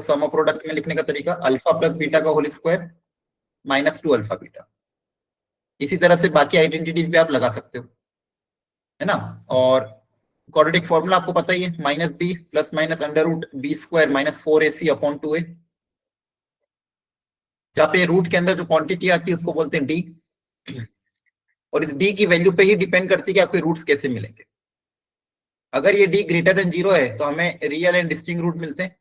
Some of product में लिखने का तरीका अल्फा प्लस बीटा का whole square minus 2 alpha beta. इसी तरह से बाकी आइडेंटिटीज भी आप लगा सकते हो, है ना। और क्वाड्रेटिक फॉर्मूला आपको पता ही है, minus B plus minus under root B square minus 4ac upon 2a। जहाँ पे रूट के अंदर जो क्वांटिटी आती है उसको बोलते हैं डी, और इस डी की वैल्यू पे ही डिपेंड करती है कि आपके रूट्स कैसे मिलेंगे। अगर ये डी ग्रेटर देन 0 है तो हमें रियल एंड डिस्टिंक्ट रूट मिलते हैं।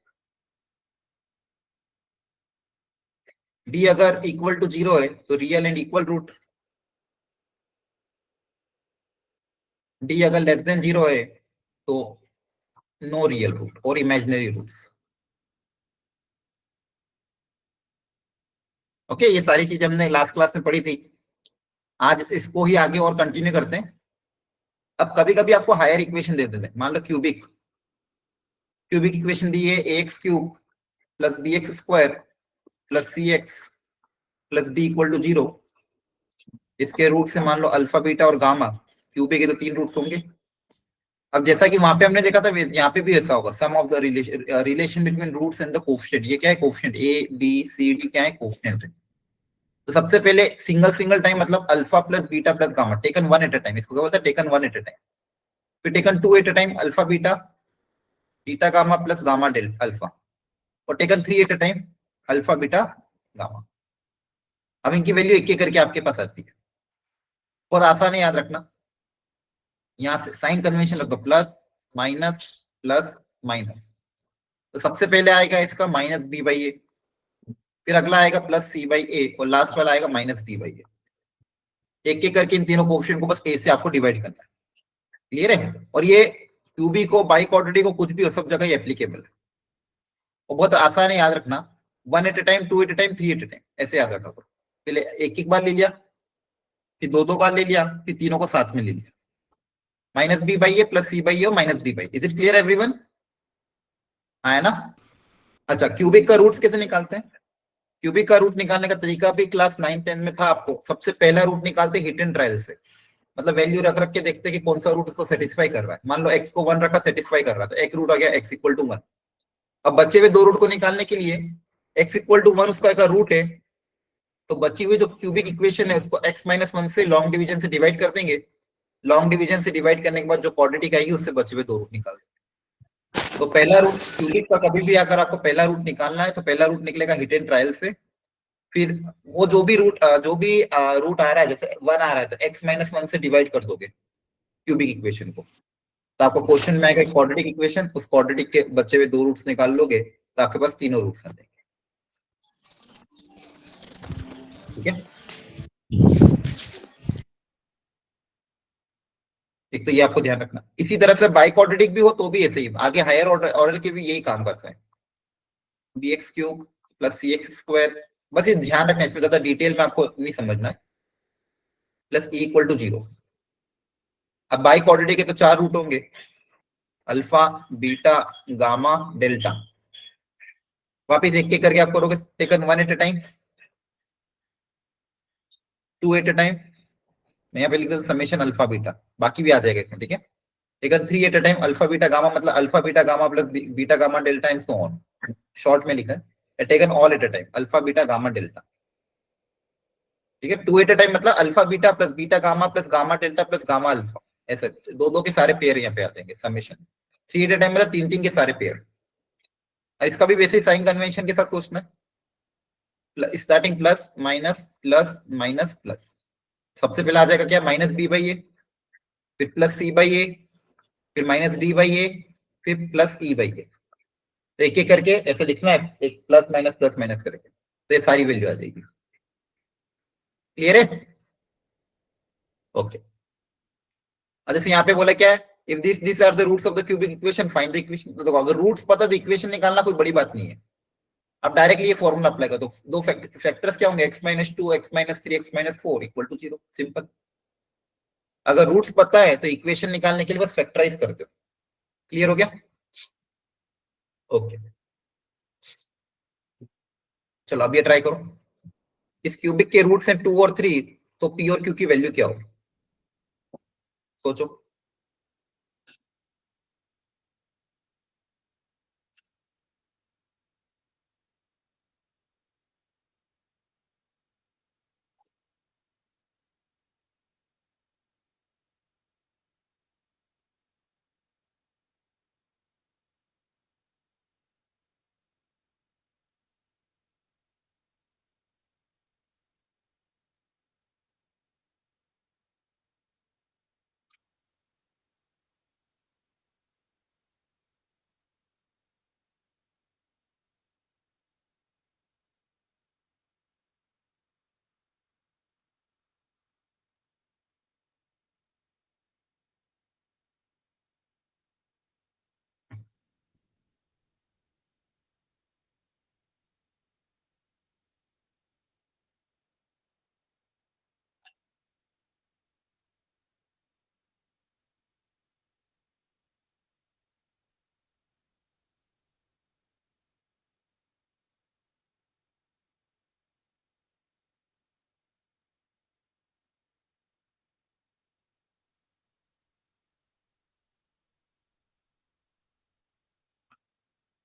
डी अगर इक्वल टू 0 है तो real and equal root, D अगर लेस देन 0 है तो नो रियल रूट और इमेजिनरी रूट्स। ओके, ये सारी चीजें हमने लास्ट क्लास में पढ़ी थी। आज इसको ही आगे और कंटिन्यू करते हैं। अब कभी कभी आपको हायर इक्वेशन दे देते हैं, मान लो क्यूबिक इक्वेशन दी है ax cube plus bx square plus cx plus d equal to 0। इसके रूट से मान लो अल्फा बीटा और गामा, क्यूबिक के तो 3 रूट्स होंगे। अब जैसा कि वहां पे हमने देखा था, यहाँ पे भी ऐसा होगा, sum of the relation between roots and the coefficient. ये क्या है? Coefficient a b c d क्या है? कोफिशिएंट है। तो सबसे पहले सिंगल टाइम मतलब alpha plus beta plus gamma taken one at a time, इसको क्या बोलते हैं? Taken one at a time. फिर taken two at a time alpha beta beta gamma plus gamma delta alpha, और taken three at a time alpha beta gamma. अब इनकी value एक एक करके आपके पास आती है, बहुत आसान है याद रखना। यहां से साइन कन्वेंशन रख दो, प्लस माइनस माइनस। तो सबसे पहले आएगा इसका माइनस बी बाई ए, फिर अगला आएगा प्लस सी बाई ए, और लास्ट वाला आएगा माइनस डी बाई ए। एक एक करके इन तीनों कोएफिशिएंट को बस ए से आपको डिवाइड करना है। क्लियर है? और ये क्यूबिक को बाई क्वाड्रेटिक को कुछ भी हो, सब जगह एप्लीकेबल है और बहुत आसान है याद रखना। 1 eight a time, 2 at a time, 3 at a time, ऐसे याद रखा करो। पहले एक एक बार ले लिया, फिर दो बार ले लिया, फिर तीनों को साथ में ले लिया। Minus B by A plus C by A और minus D by. Is it clear everyone? आया ना? अच्छा, क्यूबिक का रूट्स कैसे निकालते हैं? क्यूबिक का रूट निकालने का तरीका भी क्लास 9-10 में था आपको। सबसे पहला रूट निकालते हिट एंड ट्रायल से, मतलब वैल्यू रख रख के देखते कि कौन सा रूट इसको सेटिस्फाई कर रहा है। मान लो x को 1 रखा, सेटिस्फाई कर रहा है, तो एक रूट आ गया x इक्वल टू 1। अब बचे हुए दो रूट को निकालने के लिए x इक्वल टू 1 उसका एक रूट है, तो बची हुई जो क्यूबिक इक्वेशन है उसको x माइनस 1 से लॉन्ग डिवीजन से डिवाइड कर देंगे। लॉन्ग डिवीजन से डिवाइड करने के बाद जो क्वाड्रेटिक आएगी उससे बचे हुए दो रूट निकाल देंगे। तो पहला रूट क्यूबिक का कभी भी अगर आपको पहला रूट निकालना है तो पहला रूट निकलेगा हिट एंड ट्रायल से। फिर वो जो भी रूट रूट आ रहा है, जैसे 1 आ रहा है तो x माइनस 1 से डिवाइड कर दोगे क्यूबिक इक्वेशन को, तो आपको क्वेश्चन में आएगा क्वाड्रेटिक इक्वेशन। उस क्वाड्रेटिक के बचे हुए दो रूट्स निकाल लोगे तो आपके पास तीनों रूट्स आ जाएंगे। ठीक है, एक तो ये आपको ध्यान रखना। इसी तरह से बाई क्वाड्रेटिक भी हो तो भी ऐसे ही, आगे हायर ऑर्डर के भी यही काम करता है। bx cube plus cx square, बस ये ध्यान रखना, इसमें ज्यादा डिटेल में आपको नहीं समझना है। Plus e equal to 0। अब बाई क्वाड्रेटिक है तो 4 रूट होंगे, अल्फा बीटा गामा डेल्टा। वापिस एक एक करके आप करोगे, taken 1 eight a time, 2 at a time, मैं यहाँ पे लिख देता समेशन अल्फा बीटा, बाकी भी आ जाएगा इसमें। ठीक है, taken 3 at a time alpha beta gamma, मतलब alpha beta gamma plus beta gamma delta and so on. Short में लिखा है taken all at a time alpha beta gamma delta. ठीक है, 2 एट अ टाइम मतलब alpha beta plus beta gamma plus gamma delta plus gamma alpha, ऐसे दो दो के सारे पेयर यहाँ पे आ जाएंगे समेशन। 3 एट अ टाइम मतलब तीन तीन के सारे पेयर। इसका भी वैसे ही साइन कन्वेंशन के साथ सोचना है, स्टार्टिंग प्लस माइनस प्लस। सबसे पहले आ जाएगा क्या? माइनस बी बाई ए, फिर प्लस सी बाई ए, फिर माइनस डी बाई ए, फिर प्लस ई बाई ए। तो एक एक करके ऐसे लिखना है, एक प्लस माइनस करके, तो ये सारी वैल्यू आ जाएगी। क्लियर है? ओके। जैसे यहाँ पे बोला क्या है, if this are the roots of the cubic equation find the equation. तो अगर रूट्स पता तो इक्वेशन निकालना कोई बड़ी बात नहीं है। अब डायरेक्टली ये फॉर्मूला अप्लाई कर दो। दो फैक्टर्स क्या होंगे? x minus 2, x minus 3, x minus 4 equal to 0। Simple. अगर रूट्स पता है तो इक्वेशन निकालने के लिए बस फैक्टराइज कर दो। क्लियर हो गया? ओके, चलो अब ये ट्राई करो। इस क्यूबिक के रूट्स हैं 2 और 3, तो p और q की वैल्यू क्या होगी? सोचो।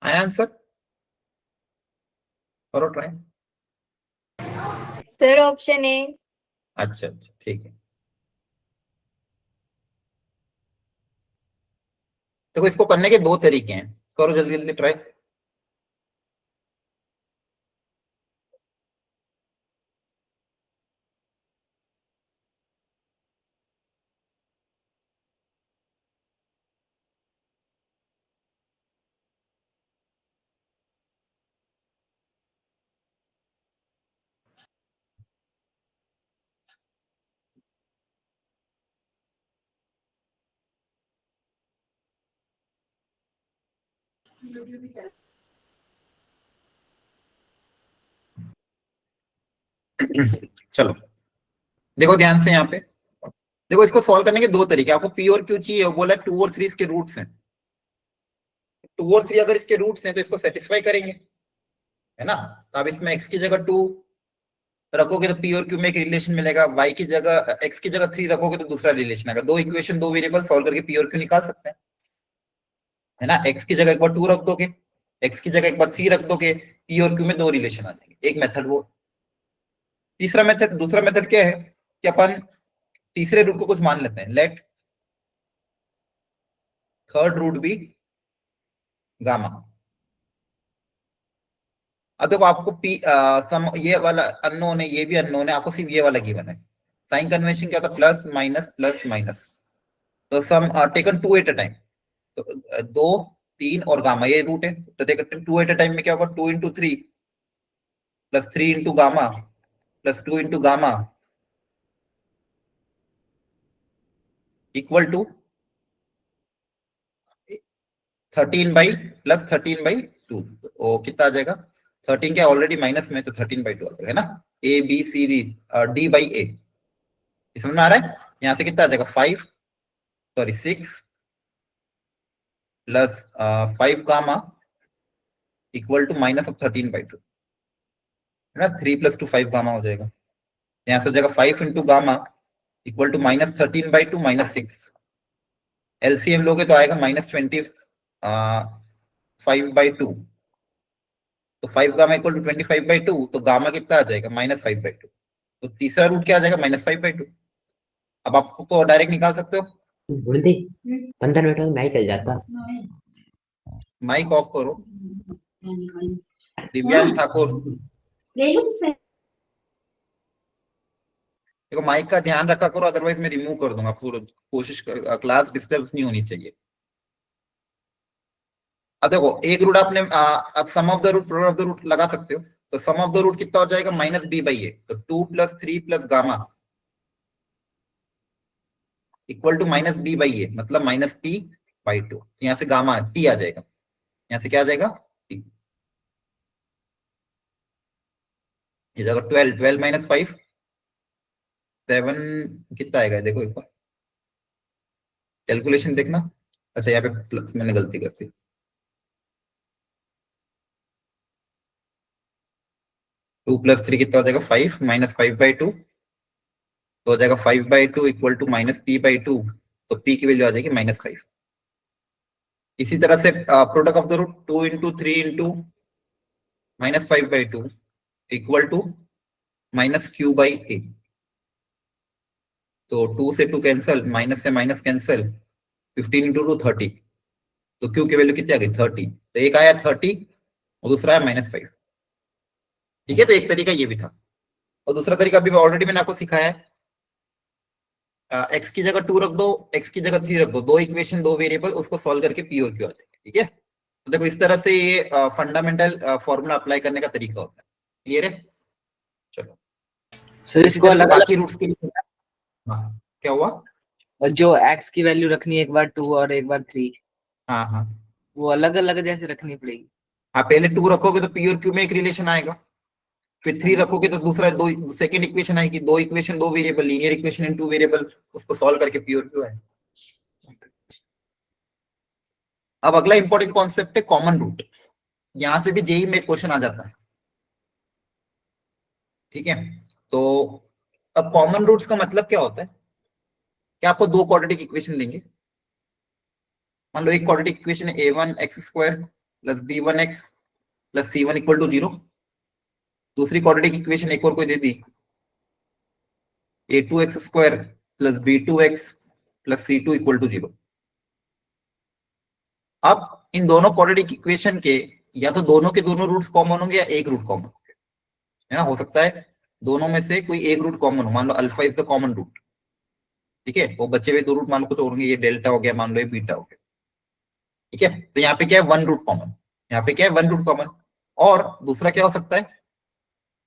आया आंसर? करो ट्राई। Sir option A. अच्छा अच्छा ठीक है। देखो इसको करने के दो तरीके हैं, करो जल्दी जल्दी ट्राई। चलो देखो ध्यान से यहाँ पे, देखो इसको सॉल्व करने के दो तरीके, आपको पी और क्यू चाहिए, बोला 2 और 3 इसके रूट्स हैं। 2 और 3 अगर इसके रूट्स हैं तो इसको सेटिस्फाई करेंगे, है ना। तो अब इसमें x की जगह 2 रखोगे तो पी और क्यू में एक रिलेशन मिलेगा, y की जगह x की जगह 3 रखोगे तो दूसरा रिलेशन आएगा। दो इक्वेशन दो वेरिएबल सॉल्व करके पी और क्यू निकाल सकते हैं, है ना। x की जगह एक बार 2 रख दोगे, x की जगह एक बार 3 रख दोगे, पी और क्यू में दो रिलेशन आ जाएंगे। एक मेथड वो। तीसरा मेथड, दूसरा मेथड क्या है कि अपन तीसरे रूट को कुछ मान लेते हैं, let third root be gamma. अब देखो आपको पी सम ये वाला अननोन है, ये भी अननोन है, आपको सिर्फ ये वाला गिवन है। साइन कन्वेंशन क्या होता है, प्लस माइनस। तो सम टेकन 2 एट अ टाइम, तो 2 3 और गामा ये रूट है, तो देखो 2 एट अ टाइम में क्या होगा, 2 into 3 plus 3 into gamma plus 2 into gamma equal to 13/+13/2। ओ कितना आ जाएगा, 13 क्या ऑलरेडी माइनस में, तो 13/2 आ जाएगा, है ना। ए बी सी डी, D/A, समझ में आ रहा है। यहाँ से कितना आ जाएगा, 6 plus 5 gamma equal to minus of 13/2, है ना। 3 + 2 5 गामा हो जाएगा। यहाँ से हो जाएगा 5 into gamma equal to -13/2 -6। LCM लोगे तो आएगा -25/2। तो 5 गामा इक्वल टू 25/2, तो गामा कितना आ जाएगा, -5/2। तो तीसरा रूट क्या आ जाएगा, -5/2। अब आप तो डायरेक्ट निकाल सकते हो। बोलते 15 मिनट में मैं ही चल जाता। माइक ऑफ करो, दिव्यांश ठाकुर। देखो माइक का ध्यान रखा करो, अदरवाइज मैं रिमूव कर दूंगा पूरा। कोशिश क्लास डिस्टर्ब नहीं होनी चाहिए। अब देखो एक रूट आपने अब sum of the root product of the root लगा सकते हो, तो सम ऑफ द रूट कितना हो जाएगा, -b/a। तो 2 + 3 + गामा इक्वल टू -b/a, मतलब -p/2। यहाँ से गामा p आ जाएगा, यहाँ से क्या आ जाएगा, p। ये जगह 12 12 - 5 7 कितना आएगा, देखो एक बार कैलकुलेशन देखना। अच्छा यहाँ पे प्लस मैंने गलती कर दी, 2 + 3 कितना हो जाएगा, 5 -5/2, तो हो जाएगा 5/2 इक्वल टू -p/2। तो p की वैल्यू आ जाएगी -5। इसी तरह से product of the root 2 into 3 into -5/2 equal to -q/a। तो 2 से 2 कैंसल, माइनस से माइनस कैंसल, 15 इंटू 2 30। तो q की वैल्यू कितनी आ गई, 30। तो एक आया 30 और दूसरा आया -5। ठीक है, तो एक तरीका ये भी था, और दूसरा तरीका भी ऑलरेडी मैंने आपको सिखाया है। x की जगह 2 रख दो, x की जगह 3 रख दो, दो इक्वेशन दो वेरिएबल, उसको सॉल्व करके p और q आ जाएगा। ठीक है, तो देखो इस तरह से ये फंडामेंटल फॉर्मूला अप्लाई करने का तरीका होता है। क्लियर है, चलो। सर इसी इसको तरह से अलग बाकी अलग, रूट्स के लिए हाँ, क्या हुआ, जो x की वैल्यू रखनी है, एक बार 2 और एक बार 3, हाँ हाँ वो अलग अलग जैसे रखनी पड़ेगी। हाँ, पहले 2 रखोगे तो p और q में एक रिलेशन आएगा, फिर 3 रखोगे तो दूसरा दो सेकंड इक्वेशन आएगी, दो इक्वेशन दो variable, linear equation in two variable, उसको सॉल्व करके p और q आएगा। अब अगला इंपॉर्टेंट कॉन्सेप्ट है कॉमन रूट। यहां से भी जेई में क्वेश्चन आ जाता है। ठीक है, तो अब कॉमन रूट्स का मतलब क्या होता है, कि आपको दो क्वाड्रेटिक इक्वेशन देंगे। मान लो एक क्वाड्रेटिक इक्वेशन है a1 x² plus b1x plus c1 equal to 0। दूसरी क्वाड्रेटिक इक्वेशन एक और कोई दे दी, a2x square plus b2x plus c2 equal to 0। अब इन दोनों क्वाड्रेटिक इक्वेशन के या तो दोनों के दोनों रूट्स कॉमन होंगे या एक रूट कॉमन है ना, हो सकता है दोनों में से कोई एक रूट कॉमन हो। मान लो alpha is the common root, ठीक है, वो बचे हुए दो रूट मान लो कुछ और होंगे, ये डेल्टा हो गया, मान लो ये बीटा हो गया, ठीक है। तो यहाँ पे क्या है, वन रूट कॉमन, यहाँ पे क्या है, वन रूट कॉमन। और दूसरा क्या हो सकता है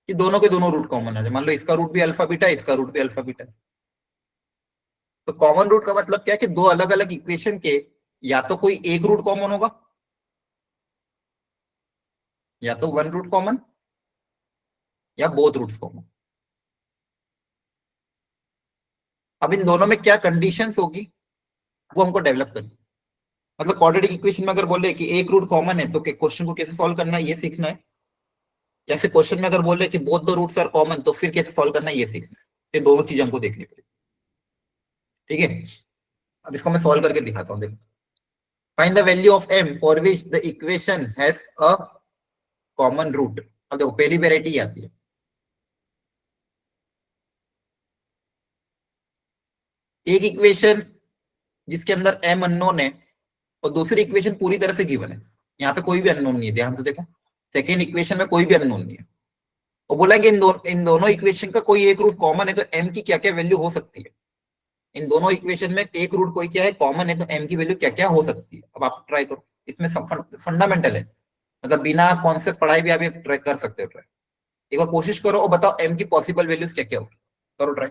कि दोनों के दोनों रूट कॉमन है, मान लो इसका रूट भी अल्फा बीटा, इसका रूट भी अल्फा बीटा। तो कॉमन रूट का मतलब क्या है कि दो अलग अलग इक्वेशन के या तो कोई एक रूट कॉमन होगा या तो वन रूट कॉमन या बोथ रूट्स कॉमन। अब इन दोनों में क्या कंडीशंस होगी वो हमको डेवलप करनी, मतलब क्वाड्रेटिक इक्वेशन में अगर बोले कि एक रूट कॉमन है तो क्वेश्चन को कैसे सॉल्व करना है ये सीखना है, या फिर क्वेश्चन में अगर बोले कि both the roots are common तो फिर कैसे सॉल्व करना है ये सीखना है। ये दोनों चीजें हमको देखनी पड़ेगी, ठीक है। अब इसको मैं सॉल्व करके दिखाता हूँ, देखो। Find the value of m for which the equation has a common root. अब देखो पहली वेराइटी आती है, एक इक्वेशन जिसके अंदर m अननोन है और दूसरी इक्वेशन पूरी तरह से गिवन है, यहाँ पे कोई भी अननोन नहीं है, ध्यान से देखो। सेकेंड इक्वेशन में कोई भी अननोन नहीं है और बोला कि इन दोनों इक्वेशन का कोई एक रूट कॉमन है, तो m की क्या क्या वैल्यू हो सकती है। इन दोनों इक्वेशन में एक रूट कोई क्या है, कॉमन है, तो m की वैल्यू क्या क्या हो सकती है। अब आप ट्राई करो, इसमें फंडामेंटल है, मतलब बिना कॉन्सेप्ट पढ़ाई भी आप ये ट्राई कर सकते हो। ट्राई एक बार कोशिश करो और बताओ m की पॉसिबल वैल्यूज क्या क्या होगी, करो ट्राई।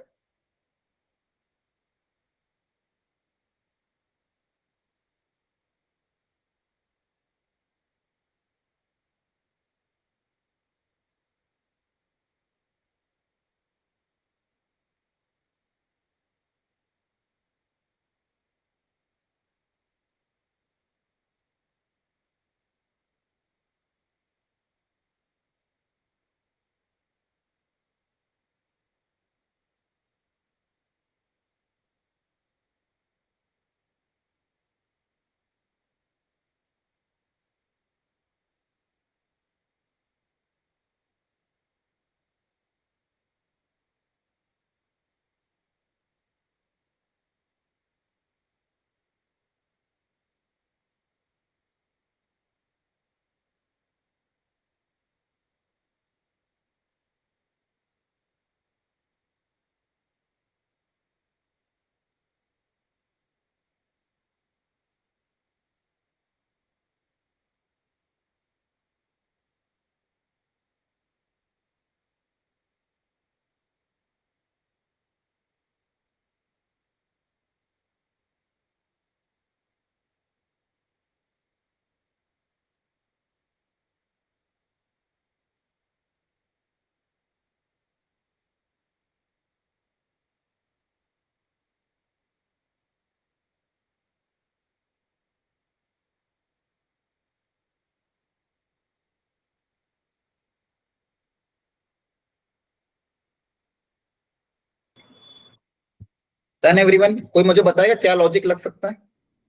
डन एवरीवन, कोई मुझे बताएगा क्या लॉजिक लग सकता है,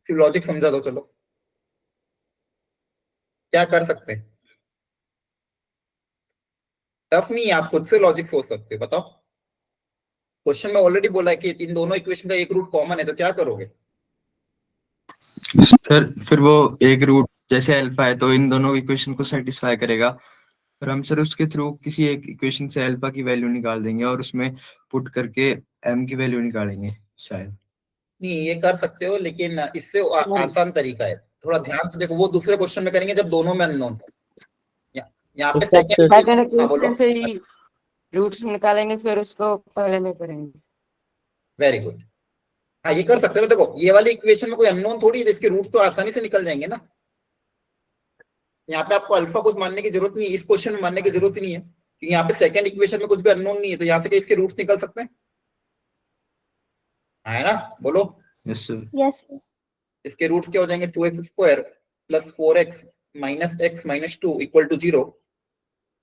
सिर्फ लॉजिक समझा दो। चलो क्या कर सकते हैं, टफ नहीं है, आप खुद से लॉजिक सोच सकते हो, बताओ। क्वेश्चन में ऑलरेडी बोला है कि इन दोनों इक्वेशन का एक रूट कॉमन है, तो क्या करोगे। सर फिर वो एक रूट जैसे अल्फा है तो इन दोनों इक्वेशन को सेटिस्फाई करेगा, और हम सर उसके थ्रू किसी एक इक्वेशन से अल्फा की वैल्यू निकाल देंगे और उसमें पुट करके m की वैल्यू निकालेंगे शायद। नहीं ये कर सकते हो, लेकिन इससे आसान तरीका है, थोड़ा ध्यान से देखो। वो दूसरे क्वेश्चन में करेंगे जब दोनों में अननोन। यहाँ पे सेकंड हाँ बोलो। इक्वेशन से ही रूट्स निकालेंगे, फिर उसको पहले में करेंगे। वेरी गुड, हाँ ये कर सकते हो। देखो ये वाली इक्वेशन में कोई अननोन थोड़ी है, इसके रूट्स तो आसानी से निकल जाएंगे ना। यहाँ पे आपको अल्फा कुछ मानने की जरूरत नहीं है, इस क्वेश्चन में मानने की जरूरत नहीं है, क्योंकि यहाँ पे सेकंड इक्वेशन में कुछ भी अननोन नहीं है, तो यहाँ से इसके रूट्स निकल सकते हैं, है ना, बोलो। Yes sir. यस इसके रूट्स क्या हो जाएंगे, 2x square plus 4x minus x minus 2 equal to 0,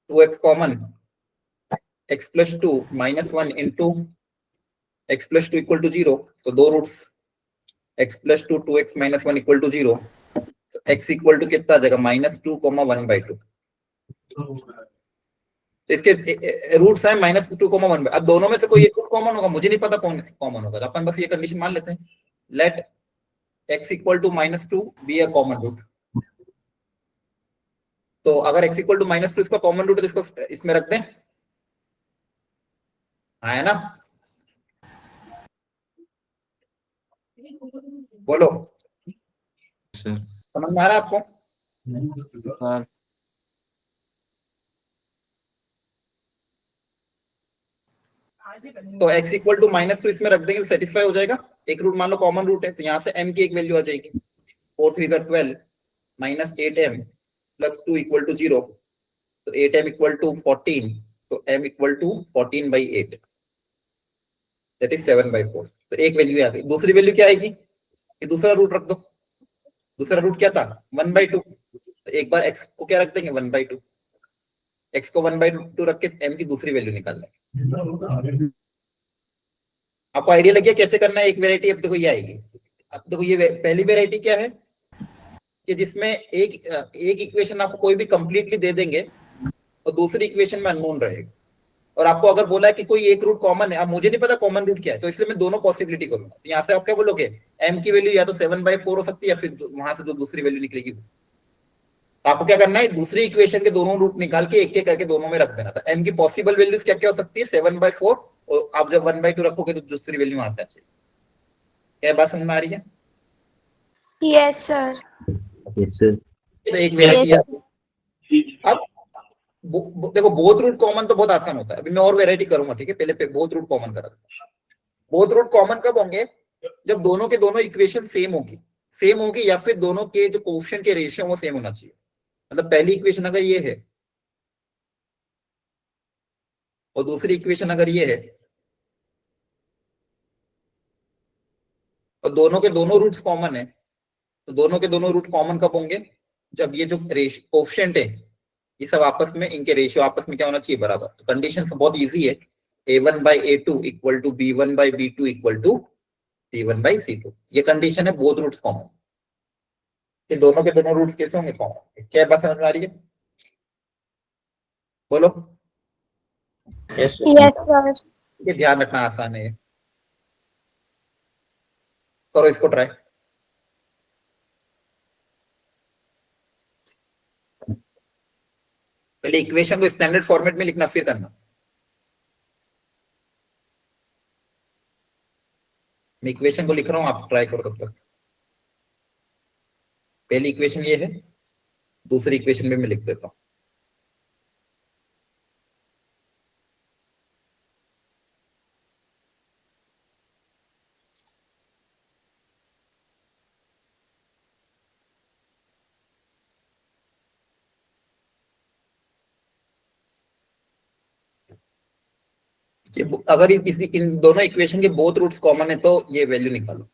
2x common, x plus 2 minus 1 into x plus 2 equal to 0, तो दो roots x plus 2 2x minus 1 equal to 0, तो x इक्वल टू कितना आ जाएगा -2, 1/2। तो इसके रूट्स है -2, 1। अब दोनों में से कोई एक रूट कॉमन होगा, मुझे नहीं पता कौन कॉमन होगा, तो अपन बस ये कंडीशन मान लेते हैं, let x equal to -2 be a common root. तो अगर x इक्वल टू -2 इसका कॉमन रूट है तो इसको इसमें रख दें, हाँ है ना, बोलो सर समझ में आ रहा है आपको? हाँ तो x इक्वल टू -2 इसमें रख देंगे, सेटिस्फाई हो जाएगा। एक रूट मान लो कॉमन रूट है, तो यहाँ से m की एक वैल्यू आ जाएगी, 4 3 12 -8m प्लस 2 इक्वल टू 0। तो 8m इक्वल टू 14, तो m equal to 14/8, that is 7/4। तो एक वैल्यू आ गई। दूसरी वैल्यू क्या आएगी, ये दूसरा रूट रख दो। दूसरा रूट क्या था 1/2, तो एक बार x को क्या रख देंगे 1/2, x को 1/2 रख के m की दूसरी वैल्यू निकाल लेंगे। आपको आइडिया लग गया कैसे करना है? एक वेराइटी अब देखो ये आएगी। अब देखो ये पहली वेराइटी क्या है कि जिसमें एक इक्वेशन आपको कोई भी कंप्लीटली दे देंगे और दूसरी इक्वेशन में अननोन रहेगा, और आपको अगर बोला है कि कोई एक रूट कॉमन है, अब मुझे नहीं पता कॉमन रूट क्या है, तो इसलिए मैं दोनों पॉसिबिलिटी करूंगा। तो यहाँ से आप क्या बोलोगे, m की वैल्यू या तो 7/4 हो सकती है, या फिर वहां से जो दूसरी वैल्यू निकलेगी। तो आपको क्या करना है, दूसरी इक्वेशन के दोनों रूट निकाल के एक एक करके दोनों में रख देना था। m की पॉसिबल वैल्यूज क्या क्या हो सकती है, 7/4, और आप जब 1/2 रखोगे तो दूसरी वैल्यू आता है। क्या बात समझ में आ रही है? Yes sir. तो एक वेराइटी Yes, है। अब देखो बोथ रूट कॉमन तो बहुत आसान होता है, अभी मैं और वेराइटी करूंगा, ठीक है, पहले बोथ रूट कॉमन करा। बोथ रूट कॉमन कब होंगे, जब दोनों के दोनों इक्वेशन सेम होगी या फिर दोनों के जो कोएफिशिएंट के रेशियो वो सेम होना चाहिए। मतलब पहली इक्वेशन अगर ये है और दूसरी इक्वेशन अगर ये है, और दोनों के दोनों रूट्स कॉमन है, तो दोनों के दोनों रूट कॉमन कब होंगे, जब ये जो कोएफिशिएंट है ये सब आपस में, इनके रेशियो आपस में क्या होना चाहिए, बराबर। तो कंडीशन बहुत इजी है, a1/a2 equal to b1/b2 equal to c1/c2। ये कंडीशन है बोथ रूट्स कॉमन, कि दोनों के दोनों रूट्स कैसे होंगे, कॉमन। क्या बात समझ में आ रही है, बोलो। yes sir. ये ध्यान रखना आसान है, करो इसको ट्राई। पहले इक्वेशन को स्टैंडर्ड फॉर्मेट में लिखना, फिर करना। मैं इक्वेशन को लिख रहा हूं, आप ट्राई करो तब तक। पहली इक्वेशन ये है, दूसरी इक्वेशन में मैं लिख देता हूं। अगर इन दोनों इक्वेशन के बोथ रूट्स कॉमन है तो ये वैल्यू निकालो।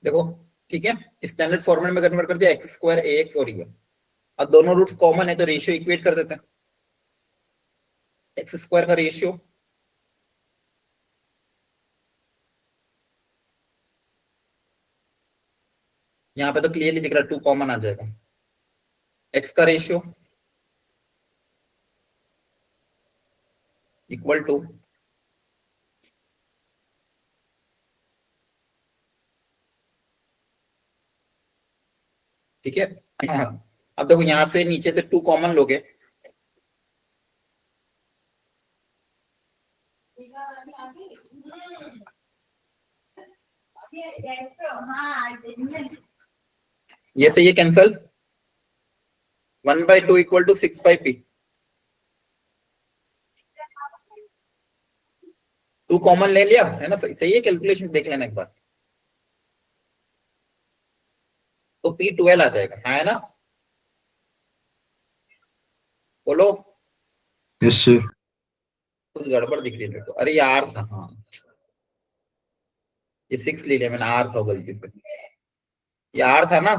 देखो ठीक है, स्टैंडर्ड फॉर्मेट में कन्वर्ट कर दिया, एक्स स्क्वायर ए एक्स और ये। अब दोनों रूट्स कॉमन है तो रेशियो इक्वेट कर देते हैं। एक्स स्क्वायर का रेशियो यहाँ पे तो क्लियरली दिख रहा है 2 कॉमन आ जाएगा। एक्स का रेशियो इक्वल टू ठीक है। अब देखो यहां से नीचे से 2 कॉमन लोगे, ये से ये cancel, 1/2 equal to 6/p। 2 common ले लिया है ना, सही है, कैलकुलेशन देख लेना एक बार। तो p 12 आ जाएगा, है ना? बोलो। Yes sir. कुछ गड़बड़ दिख रही है मेरे को। अरे ये r था, हाँ ये 6 ले लिया मैंने, r था गलती से, ये r था ना।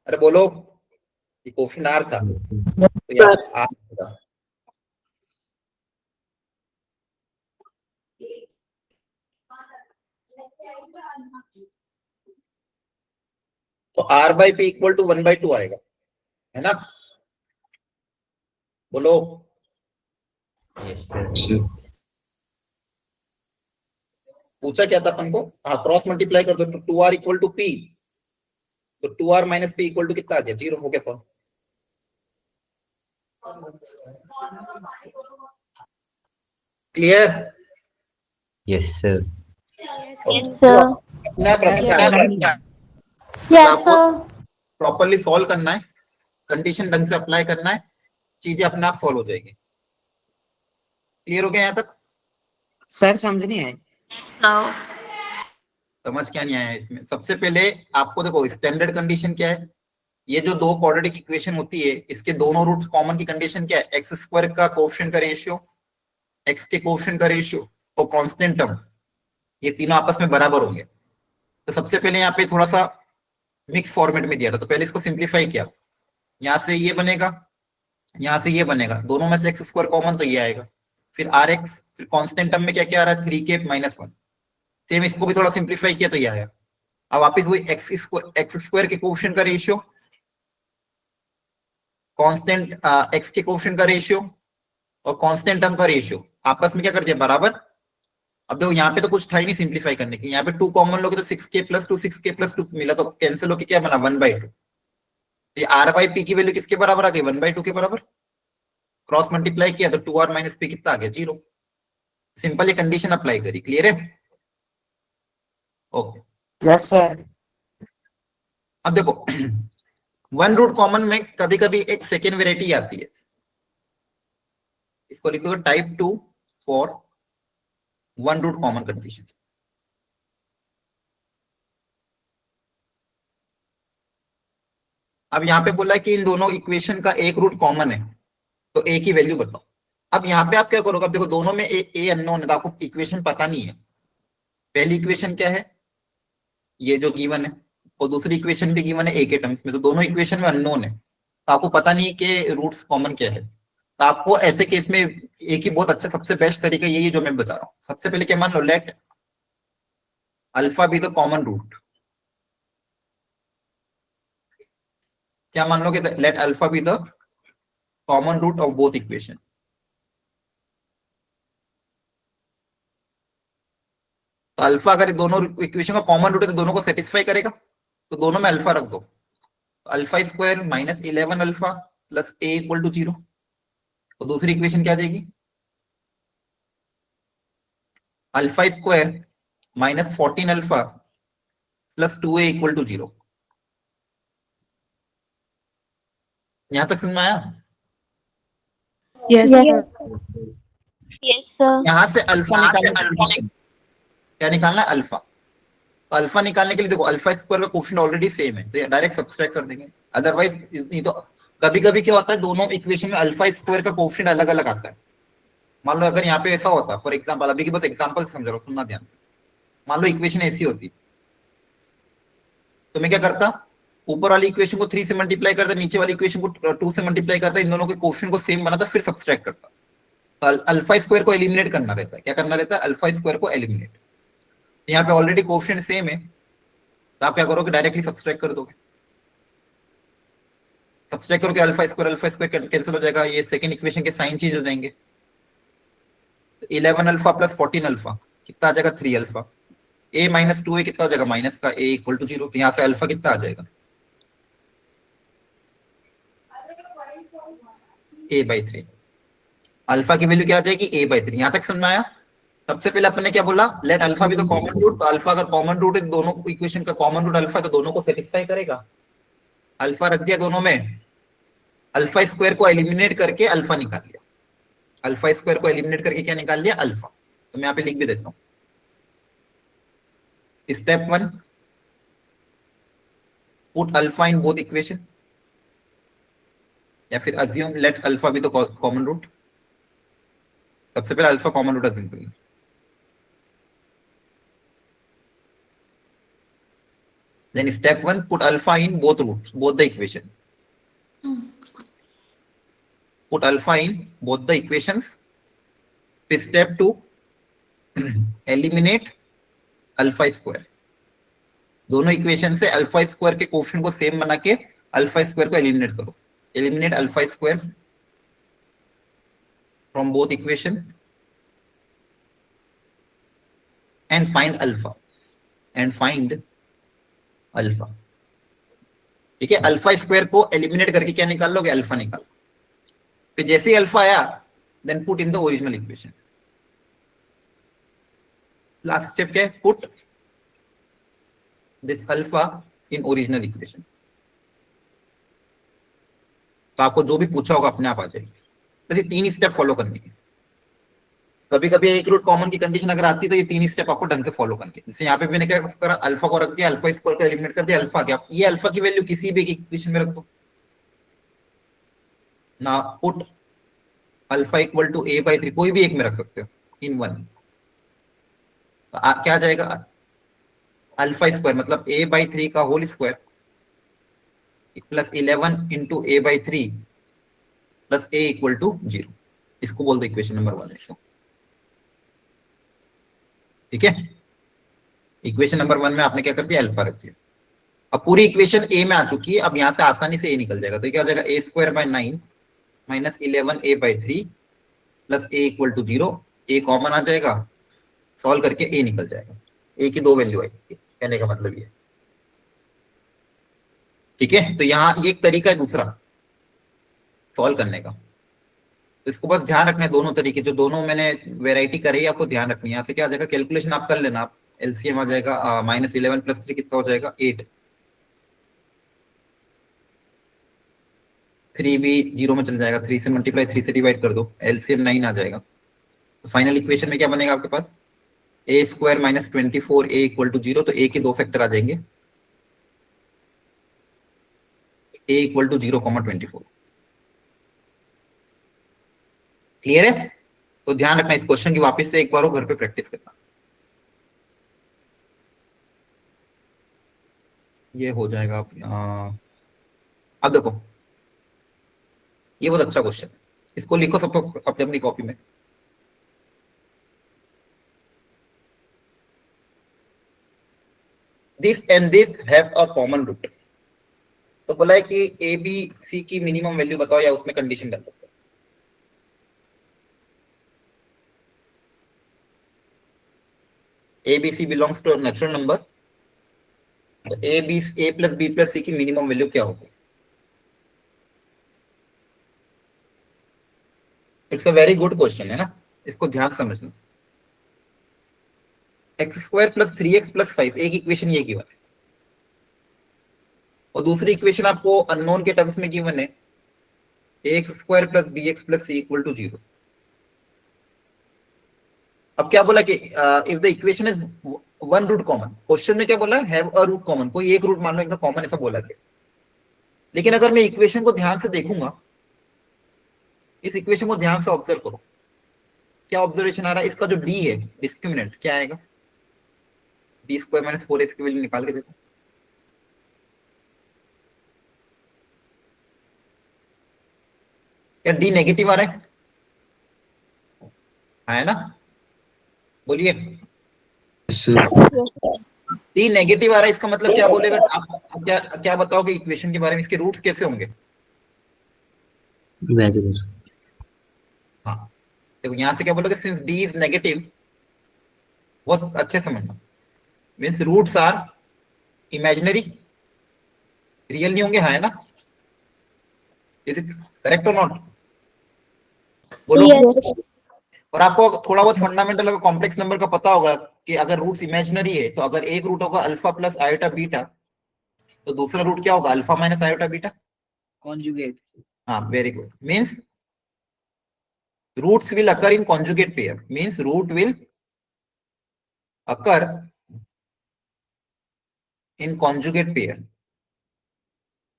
अरे बोलो, ये कोफिन r था तो यार r था। तो r/p इक्वल टू 1/2 आएगा, है ना? बोलो। Yes sir. पूछा क्या था अपन को? हाँ, क्रॉस मल्टीप्लाई कर दो तो 2r इक्वल टू p, तो 2r minus p equal to कितना आ गया? 0 हो गया solve. Clear? Yes sir. Yes, sir. अपना प्रश्न Yes, sir. प्रॉपरली सॉल्व करना है, कंडीशन ढंग से अप्लाई करना है, चीजें अपने आप सॉल्व हो जाएगी। क्लियर हो गया यहाँ तक? सर समझ नहीं आए। No. समझ क्या नहीं आया इसमें? सबसे पहले आपको देखो स्टैंडर्ड कंडीशन क्या है। ये जो 2 क्वाड्रेटिक इक्वेशन होती है, इसके दोनों रूट कॉमन की कंडीशन क्या है? एक्स स्क्वायर का कोएफिशिएंट का रेशियो, एक्स के कोएफिशिएंट का रेशियो और कांस्टेंट टर्म, ये तीनों आपस में बराबर होंगे। तो सबसे पहले यहाँ पे थोड़ा सा मिक्स फॉर्मेट में दिया था, तो पहले इसको सिंप्लीफाई किया। यहाँ से ये बनेगा, यहाँ से ये बनेगा, दोनों में से एक्स स्क्वायर कॉमन तो ये आएगा, फिर आर एक्स, फिर कांस्टेंट टर्म में क्या क्या आ रहा है? 3k minus 1। सेम इसको भी थोड़ा सिंप्लीफाई किया तो ये आया। अब वापिस वही एक्स स्क्वायर के कोएफिशिएंट का रेशियो, कांस्टेंट एक्स के कोएफिशिएंट का रेशियो और कांस्टेंट टर्म का रेशियो आपस में क्या कर दिया? बराबर। अब देखो यहाँ पे तो कुछ था ही नहीं सिंप्लीफाई करने की, यहाँ पे 2 कॉमन लोगे तो 6k प्लस 2 6k प्लस 2 मिला, तो कैंसिल होके क्या बना? 1/2। ये r/p की वैल्यू किसके बराबर आ गई? 1/2 के बराबर। क्रॉस मल्टीप्लाई किया तो 2r माइनस p कितना आ गया? 0। सिंपल ये कंडीशन अप्लाई करी। क्लियर है? ओके। Yes sir. अब देखो वन रूट कॉमन में कभी कभी एक सेकेंड वेराइटी आती है, इसको लिख दो type 2 for one root common condition. अब यहाँ पे बोला है कि इन दोनों इक्वेशन का एक रूट कॉमन है, तो ए की वैल्यू बताओ। अब यहाँ पे आप क्या करोगे? अब देखो दोनों में ए अननोन है, तो आपको इक्वेशन पता नहीं है। पहली इक्वेशन क्या है? ये जो गिवन है, और दूसरी इक्वेशन भी गिवन है ए के टर्म्स में, तो दोनों इक्वेशन में अननोन है, तो आपको पता नहीं है कि रूट्स कॉमन क्या है। तो आपको ऐसे केस में एक ही बहुत अच्छा सबसे बेस्ट तरीका यही जो मैं बता रहा हूँ। सबसे पहले क्या मान लो? Let alpha be the common root. क्या मान लो कि let alpha be the common root of both equation. तो अल्फा अगर दोनों इक्वेशन का कॉमन रूट है तो दोनों को सेटिस्फाई करेगा, तो दोनों में अल्फा रख दो। Alpha square minus 11 alpha plus A equal to 0। तो दूसरी इक्वेशन क्या आ जाएगी? Alpha square minus 14 alpha plus 2a equal to 0। यहां तक समझ में आया? Yes, sir. Yes, sir. यहां से अल्फा निकालने, क्या निकालना है? अल्फा। तो अल्फा निकालने के लिए देखो अल्फा स्क्वायर का कोएफिशिएंट ऑलरेडी सेम है, तो डायरेक्ट सब्सट्रैक्ट कर देंगे। अदरवाइज नहीं तो कभी कभी क्या होता है, दोनों इक्वेशन में अल्फा स्क्वायर का कोएफिशिएंट अलग अलग आता है। मान लो अगर यहाँ पे ऐसा होता, फॉर एग्जांपल, अभी की बस एग्जांपल समझ रहा हूँ, सुनना ध्यान से। मान लो इक्वेशन ऐसी होती तो मैं क्या करता, ऊपर वाली इक्वेशन को 3 से मल्टीप्लाई करता, नीचे वाली इक्वेशन को 2 से मल्टीप्लाई करता, इन दोनों के कोएफिशिएंट को सेम बनाता, फिर सब्सट्रैक्ट करता। तो अल्फा स्क्वायर को एलिमिनेट करना रहता है। क्या करना रहता है? अल्फा स्क्वायर को एलिमिनेट। यहाँ पे ऑलरेडी कोएफिशिएंट सेम है, तो आप क्या करोगे? डायरेक्टली सब्सट्रैक्ट कर दोगे। सब्सट्रैक्ट करोगे, अल्फा स्क्वायर कैंसिल हो जाएगा, ये सेकंड इक्वेशन के साइन चेंज हो जाएंगे। तो 11 अल्फा प्लस 14 अल्फा कितना आ जाएगा? 3 अल्फा। a माइनस 2a कितना हो जाएगा? माइनस का a इक्वल टू 0। तो यहाँ से अल्फा कितना आ जाएगा? a/3। अल्फा की वैल्यू क्या आ जाएगी? a/3। यहाँ तक समझ में आया? सबसे पहले अपन ने क्या बोला? लेट अल्फा भी तो कॉमन रूट। तो अल्फा अगर कॉमन रूट है, दोनों इक्वेशन का कॉमन रूट अल्फा है, तो दोनों को सेटिस्फाई करेगा। अल्फा रख दिया दोनों में, अल्फा स्क्वायर को एलिमिनेट करके अल्फा निकाल लिया। अल्फा स्क्वायर को एलिमिनेट करके क्या निकाल लिया? अल्फा। तो मैं यहाँ पे लिख भी देता हूँ। Step 1, put alpha in both equation, या फिर अज्यूम लेट अल्फा भी तो कॉमन रूट। सबसे पहले अल्फा कॉमन रूट अज्यूम करिए। Then step 1, put alpha in both roots, both the equation. Put alpha in both the equations. फिर step 2, eliminate alpha square. दोनों equation से अल्फा स्क्वायर के coefficient को सेम बना के अल्फा स्क्वायर को eliminate करो। Eliminate alpha square from both equation and find alpha. Alpha, ठीक है। अल्फा स्क्वायर को एलिमिनेट करके क्या निकाल लोगे? अल्फा निकाल। फिर जैसे ही अल्फा आया, then put in the original equation. Last step क्या है? Put this alpha in original equation. तो आपको जो भी पूछा होगा अपने आप आ जाएगी। तो ये 3 स्टेप फॉलो करनी है। कभी कभी एक रूट कॉमन की कंडीशन अगर आती है तो ये 3 स्टेप आपको ढंग से फॉलो करनी है। जैसे यहाँ पे मैंने क्या करा? अल्फा को रख दिया, अल्फा स्क्वायर को एलिमिनेट कर दिया, अल्फा क्या? ये अल्फा की वैल्यू किसी भी इक्वेशन में रख दो ना। Put alpha equal to a/3, कोई भी एक में रख सकते हो, इन 1। तो क्या आ जाएगा? अल्फा स्क्वायर मतलब a/3 का whole square plus 11 into a/3 plus a equal to 0। इसको बोल दो इक्वेशन नंबर 1। ठीक है, इक्वेशन नंबर 1 में आपने क्या कर दिया? अल्फा रख दिया। अब पूरी इक्वेशन a में आ चुकी है। अब यहां से आसानी से a निकल जाएगा। तो क्या हो जाएगा? a²/9 minus 11 a/3 plus a equal to 0। a common आ जाएगा, सॉल्व करके a निकल जाएगा। a की 2 वैल्यू आएगी, कहने का मतलब ये। ठीक है, तो यहाँ ये एक तरीका है दूसरा सॉल्व करने का। तो इसको बस ध्यान रखना है, दोनों तरीके जो दोनों मैंने वेराइटी करी है आपको ध्यान रखनी है। यहाँ से क्या आ जाएगा? कैलकुलेशन आप कर लेना। आप एलसीएम आ जाएगा माइनस 11 प्लस 3 कितना हो जाएगा? 8। 3 भी 0 में चल जाएगा, 3 से मल्टीप्लाई 3 से डिवाइड कर दो, एलसीएम 9 आ जाएगा। तो फाइनल इक्वेशन में क्या बनेगा आपके पास? a² minus 24 a equal to 0। तो a के 2 फैक्टर आ जाएंगे, a इक्वल टू 0, 24। क्लियर है? तो ध्यान रखना इस क्वेश्चन की, वापस से एक बार घर पे प्रैक्टिस करना। ये हो जाएगा। अब देखो, ये बहुत अच्छा क्वेश्चन है, इसको लिखो सबको अपनी अपनी कॉपी में। This and this have a common root. तो बोला है कि ए बी सी की मिनिमम वैल्यू बताओ, या उसमें कंडीशन डाल दो। A B C belongs to natural number. A plus B plus C की मिनिमम वैल्यू क्या होगी? It's a very good question है ना, इसको ध्यान समझना। x² प्लस 3x प्लस 5, एक इक्वेशन ये गिवन है, और दूसरी इक्वेशन आपको अननोन के टर्म्स में गिवन है ax² plus bx plus c equal to 0। अब क्या बोला कि if the equation is one root common, question में क्या बोला? हैव अ रूट कॉमन, कोई एक रूट मान लो इनका कॉमन, ऐसा बोला गया। लेकिन अगर मैं इक्वेशन को ध्यान से देखूंगा, इस इक्वेशन को ध्यान से ऑब्जर्व करो, क्या ऑब्जर्वेशन आ रहा है? इसका जो डी है डिस्क्रिमिनेंट क्या आएगा? बी स्क्वायर माइनस 4ac की वैल्यू निकाल के देखो। क्या डी नेगेटिव आ रहा है ना? बोलिए। डी नेगेटिव आ रहा है, इसका मतलब क्या बोलेगा? आप क्या क्या बताओगे इक्वेशन के बारे में? इसके रूट्स कैसे होंगे? हाँ, देखो यहाँ से क्या बोलोगे? सिंस डी इज नेगेटिव, बहुत अच्छे समझना, means roots are imaginary, real नहीं होंगे, है ना? इज इट करेक्ट और नॉट? बोलो। Yes. और आपको थोड़ा बहुत फंडामेंटल अगर कॉम्प्लेक्स नंबर का पता होगा कि अगर रूट्स इमेजिनरी है तो अगर एक रूट होगा अल्फा प्लस आयोटा बीटा, तो दूसरा रूट क्या होगा? Alpha minus iota beta, conjugate. हाँ, very good. Means roots will occur in conjugate pair, means root will occur in conjugate pair,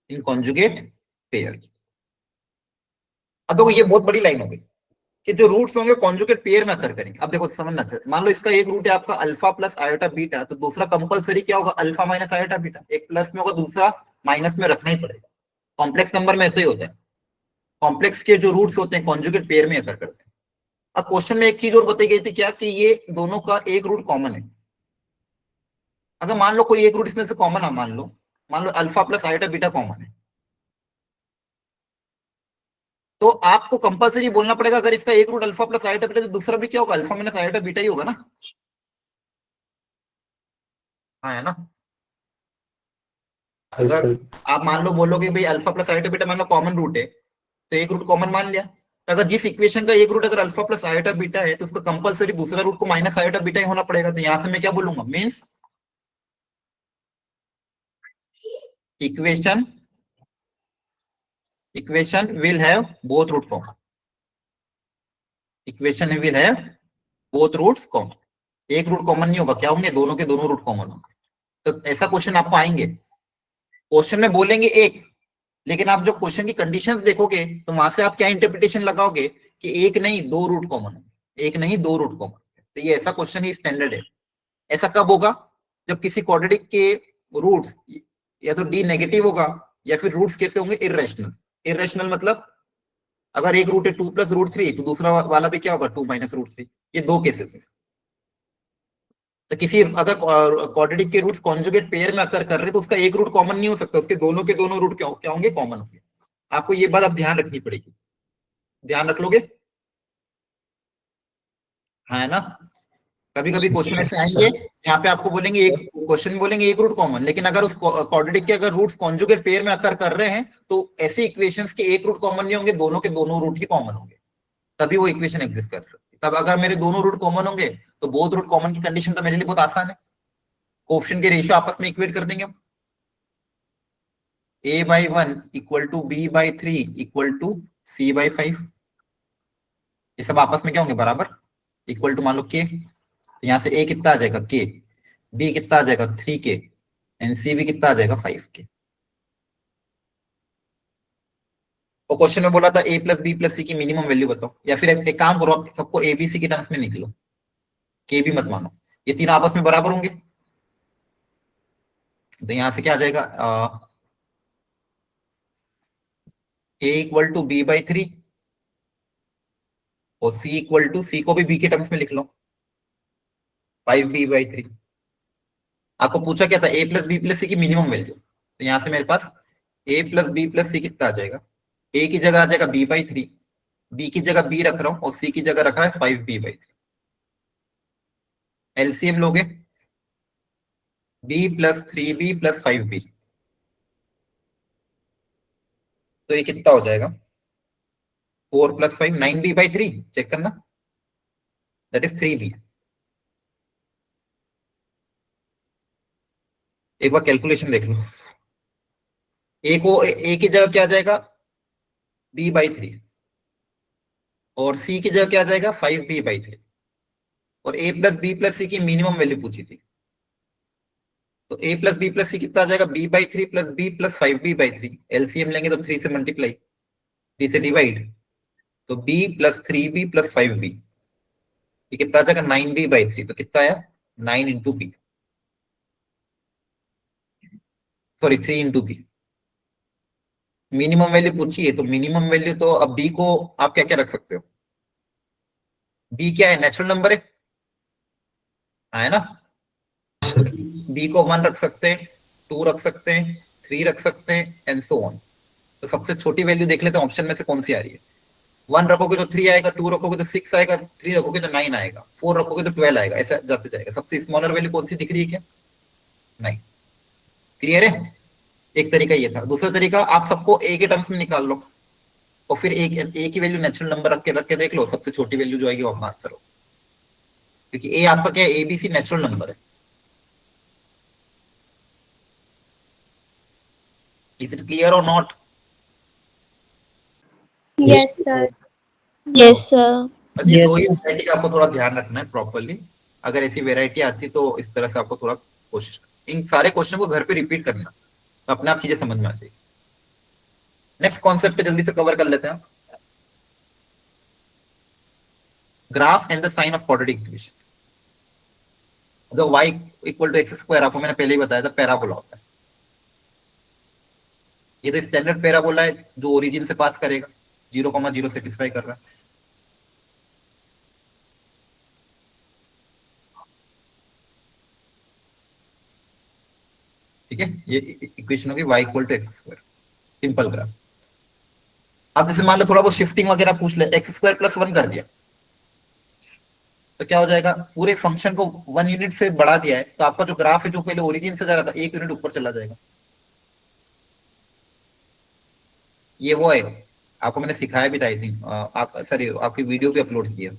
in conjugate pair। अब देखो ये बहुत बड़ी लाइन होगी कि जो रूट्स होंगे कॉन्जुगेट पेयर में अकर करेंगे। अब देखो समझना चाहिए, मान लो इसका एक रूट है आपका अल्फा प्लस आयोटा बीटा, तो दूसरा कंपलसरी क्या होगा? Alpha minus iota beta. एक प्लस में होगा, दूसरा माइनस में रखना ही पड़ेगा। कॉम्प्लेक्स नंबर में ऐसे ही होता है, कॉम्प्लेक्स के जो रूट्स होते हैं कॉन्जुगेट पेयर में अकर करते हैं। अब क्वेश्चन में एक चीज और बताई गई थी, क्या कि ये दोनों का एक रूट कॉमन है। अगर मान लो कोई एक रूट इसमें से कॉमन है, मान लो alpha plus iota beta common है, तो आपको कंपलसरी बोलना पड़ेगा अगर इसका एक root alpha plus iota beta, तो दूसरा भी क्या होगा? अल्फा माइनस आयोटा बीटा ही होगा ना, हाँ, है ना? अगर आप मान लो बोलोगे भाई अल्फा प्लस आयोटा बीटा मान लो कॉमन रूट है, तो एक रूट कॉमन मान लिया। तो अगर जिस इक्वेशन का एक रूट अगर अल्फा प्लस आयोटा बीटा है, तो उसका कंपलसरी दूसरा रूट को माइनस आयोटा बीटा ही होना पड़ेगा। तो यहां से मैं क्या बोलूंगा? Means equation will have both root common, equation will have both roots common. एक रूट कॉमन नहीं होगा, क्या होंगे? दोनों के दोनों रूट कॉमन होंगे। तो ऐसा क्वेश्चन आपको आएंगे, क्वेश्चन में बोलेंगे एक, लेकिन आप जो क्वेश्चन की कंडीशंस देखोगे तो वहां से आप क्या इंटरप्रिटेशन लगाओगे कि एक नहीं दो रूट कॉमन, एक नहीं दो रूट कॉमन। तो ये ऐसा क्वेश्चन ही स्टैंडर्ड है। ऐसा कब होगा? जब किसी क्वाड्रेटिक के रूट्स या तो डी नेगेटिव होगा, या फिर रूट्स कैसे होंगे? इर्रेशनल। इर्रेशनल मतलब अगर एक रूट है 2 प्लस रूट 3, तो दूसरा वाला भी क्या होगा? 2 माइनस रूट 3। ये दो केसेस है। तो किसी अगर क्वाड्रेटिक के रूट्स कॉन्जुगेट पेयर में अकर कर रहे तो उसका एक रूट कॉमन नहीं हो सकता, उसके दोनों के दोनों रूट क्या होंगे? कॉमन होंगे। आपको ये बात अब ध्यान रखनी पड़ेगी, ध्यान रख लोगे, है ना? कभी कभी क्वेश्चन ऐसे आएंगे यहाँ पे आपको बोलेंगे एक क्वेश्चन बोलेंगे एक रूट कॉमन, लेकिन अगर उस क्वाड्रेटिक के अगर रूट्स कॉन्जुगेट पेयर में अकर कर रहे हैं तो ऐसे इक्वेशंस के एक रूट कॉमन नहीं होंगे, दोनों के दोनों रूट ही कॉमन होंगे, तभी वो इक्वेशन एग्जिस्ट कर सकती है। तब अगर मेरे दोनों रूट कॉमन होंगे तो बोथ रूट कॉमन की कंडीशन तो मेरे लिए बहुत आसान है, कोएफिशिएंट के रेशियो आपस में इक्वेट कर देंगे हम। a/1 equal to b/3 equal to c/5, ये सब आपस में क्या होंगे? बराबर, इक्वल टू मान लो k। तो यहाँ से a कितना आ जाएगा? k, b कितना आ जाएगा? 3k, एंड c भी कितना आ जाएगा? 5k। तो क्वेश्चन में बोला था a plus B plus C की मिनिमम वैल्यू बताओ, या फिर एक काम करो, सबको a b c के टर्म्स में निकलो, k भी मत मानो, ये तीन आपस में बराबर होंगे। तो यहां से क्या आ जाएगा? a इक्वल टू b/3 और c इक्वल टू, c को भी b के टर्म्स में लिख लो, 5b/3। आपको पूछा क्या था? a plus B plus C की मिनिमम वैल्यू। तो यहां से मेरे पास a प्लस बी प्लस सी कितना आ जाएगा? a की जगह आ जाएगा b/3, b की जगह b रख रहा हूं और c की जगह रख रहा है 5b/3। एलसीएम लोगे, b plus 3b plus 5b, तो ये कितना हो जाएगा? 4 प्लस 5 9b/3, चेक करना, दैट इज 3b। एक बार कैलकुलेशन देख लो, a की जगह क्या आ जाएगा? b/3, और c की जगह क्या आ जाएगा? 5b/3, और a plus B plus C की मिनिमम वैल्यू पूछी थी, तो a प्लस बी प्लस सी कितना आ जाएगा? b/3 plus b plus 5b/3। LCM लेंगे तो 3 से मल्टीप्लाई, 3 से डिवाइड, तो b plus 3b plus 5b, ये कितना आ जाएगा? 9b/3। तो कितना आया? 9 into b। Sorry 3 into b. Minimum value पूछिए तो मिनिमम वैल्यू तो अब बी को आप क्या क्या रख सकते हो? बी क्या है? नेचुरल नंबर है ना? बी को 1 रख सकते हैं, 2 रख सकते हैं, 3 रख सकते हैं एंड सो ऑन। तो सबसे छोटी वैल्यू देख लेते हैं ऑप्शन में से कौन सी आ रही है। 1 रखोगे तो 3 आएगा, 2 रखोगे तो 6 आएगा, 3 रखोगे तो 9 आएगा, 4 रखोगे तो 12 आएगा, ऐसा जाते जाएगा। सबसे स्मॉलर वैल्यू कौन सी दिख रही है क्या? 9। क्लियर है? एक तरीका ये था। दूसरा तरीका, आप सबको ए के टर्म्स में निकाल लो और फिर ए की वैल्यू नेचुरल नंबर रख के देख लो, सबसे छोटी वैल्यू जो आएगी वो अपना आंसर हो, क्योंकि ए आपका क्या है? एबीसी नेचुरल नंबर है। इज इट क्लियर और not? Yes, sir. Yes, sir. ये दो ही वैरायटी का आपको थोड़ा ध्यान रखना है प्रॉपर्ली। अगर ऐसी वैरायटी आती तो इस तरह से आपको थोड़ा कोशिश इन सारे क्वेश्चन को घर पे रिपीट करना, तो अपने आप चीजें समझ में आ जाएगी। नेक्स्ट कॉन्सेप्ट पे जल्दी से कवर कर लेते हैं। Graph and the sign of quadratic equation. जो y equal to x square आपको मैंने पहले ही बताया था पैराबोला होता है। ये तो स्टैंडर्ड पैराबोला है जो ओरिजिन से पास करेगा, 0,0 सेटिस्फाई कर रहा है। ठीक है, ये इक्वेशन होगी y equal to x square, simple graph. अब जैसे मान लो थोड़ा बहुत शिफ्टिंग वगैरह पूछ ले, एक्स स्क्वायर प्लस 1 कर दिया तो क्या हो जाएगा? पूरे फंक्शन को 1 यूनिट से बढ़ा दिया है, तो आपका जो ग्राफ है जो पहले ओरिजिन से जा रहा था 1 यूनिट ऊपर चला जाएगा। ये वो है, आपको मैंने सिखाया भी था आई थिंक, आप सॉरी आपकी वीडियो भी अपलोड किया,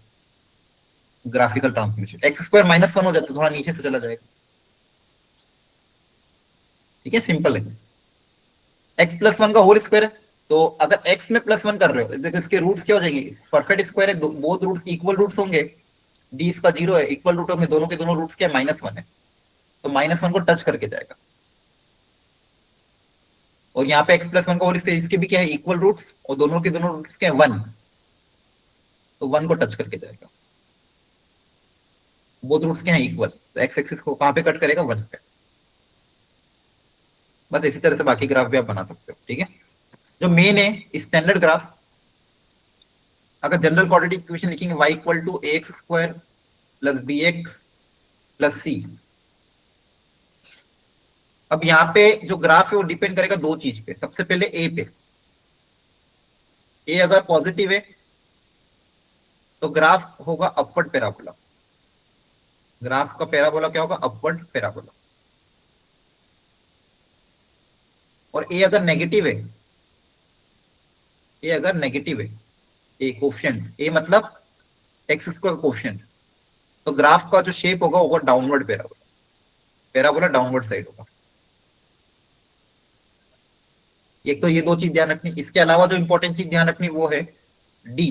ग्राफिकल ट्रांसमिशन। एक्स स्क्वायर -1 हो जाता है, थोड़ा नीचे से चला जाएगा। ठीक है, सिंपल है। एक्स प्लस 1 का होल स्क्वायर है, तो अगर x में +1 कर रहे हो तो इसके रूट्स क्या हो जाएंगे? परफेक्ट स्क्वायर है, बोथ रूट्स इक्वल रूट्स होंगे, d इसका 0 है, इक्वल रूट होंगे, दोनों के दोनों रूट्स क्या है? -1 है, तो -1 को टच करके जाएगा। और यहाँ पे x + 1 का होल स्क्वायर, इसके भी क्या है? इक्वल रूट्स, और दोनों के दोनों रूट्स क्या है? 1, तो 1 को टच करके जाएगा। बोथ रूट्स क्या है? इक्वल, तो x एक्सिस को कहाँ पे कट करेगा? 1 पे। बस इसी तरह से बाकी ग्राफ भी आप बना सकते हो। ठीक है, जो मेन है स्टैंडर्ड ग्राफ, अगर जनरल क्वाड्रेटिक इक्वेशन लिखेंगे y equal to ax² plus bx plus c। अब यहाँ पे जो ग्राफ है वो डिपेंड करेगा दो चीज पे। सबसे पहले a पे, a अगर पॉजिटिव है तो ग्राफ होगा अपवर्ड पैराबोला। ग्राफ का पैराबोला क्या होगा? Upward parabola. और a अगर नेगेटिव है, a अगर नेगेटिव है, ए कोफिशिएंट, ए मतलब एक्स स्क्वायर कोफिशिएंट, तो ग्राफ का जो शेप होगा वो downward parabola, parabola downward side होगा। एक तो ये दो चीज ध्यान रखनी। इसके अलावा जो इंपॉर्टेंट चीज ध्यान रखनी वो है डी।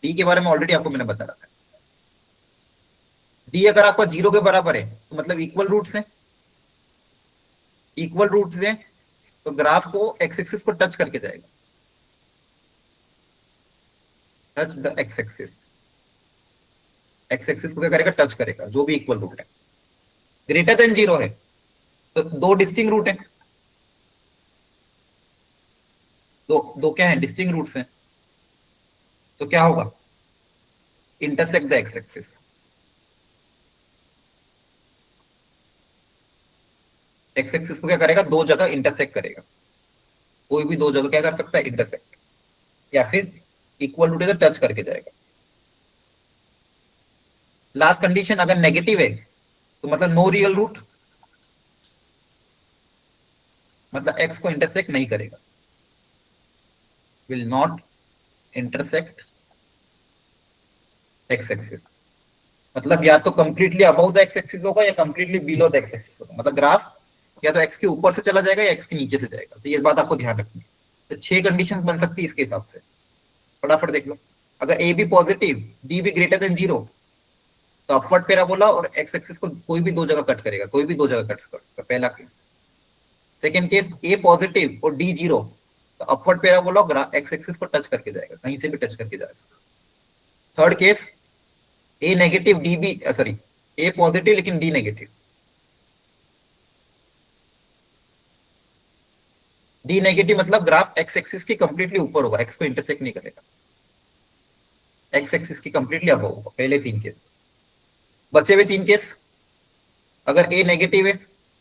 डी के बारे में ऑलरेडी आपको मैंने बता रखा है। डी अगर आपका 0 के बराबर है तो मतलब इक्वल रूट्स हैं, इक्वल रूट्स हैं तो ग्राफ को एक्स एक्सिस को टच करके जाएगा, touch the x axis. X axis को क्या करेगा? टच करेगा, जो भी इक्वल रूट है। ग्रेटर देन 0 है तो दो डिस्टिंक्ट रूट है, दो क्या है? डिस्टिंक्ट रूट्स हैं, तो क्या होगा? Intersect the x axis. X axis को क्या करेगा? दो जगह इंटरसेक्ट करेगा। कोई भी दो जगह क्या कर सकता है? इंटरसेक्ट, या फिर इक्वल रूट है तो टच करके जाएगा। लास्ट कंडीशन अगर नेगेटिव है तो मतलब नो रियल रूट, मतलब एक्स को इंटरसेक्ट नहीं करेगा, will not intersect x axis. मतलब या तो completely above the x axis होगा या completely below the x axis होगा। मतलब ग्राफ या तो एक्स के ऊपर से चला जाएगा या एक्स के नीचे से जाएगा। तो ये बात आपको ध्यान रखनी है। तो 6 कंडीशंस बन सकती है इसके हिसाब से, फटाफट देख लो। अगर ए भी पॉजिटिव, डी भी ग्रेटर देन 0, तो अपवर्ड पैराबोला और एक्स एक्सिस को कोई भी दो जगह कट करेगा, कोई भी दो जगह कट कर सकता है, पहला केस। सेकंड केस, ए पॉजिटिव और डी 0, तो अपवर्ड पैराबोला एक्स एक्सिस को टच करके जाएगा, कहीं से भी टच करके जाएगा। थर्ड केस, ए नेगेटिव डी बी सॉरी ए पॉजिटिव लेकिन डी नेगेटिव, डी नेगेटिव मतलब ग्राफ एक्स एक्सिस के कंप्लीटली ऊपर होगा, एक्स को इंटरसेक्ट नहीं करेगा, एक्स एक्सिस की कंप्लीटली अब होगा। पहले 3 केस। बचे हुए 3 केस, अगर ए नेगेटिव है,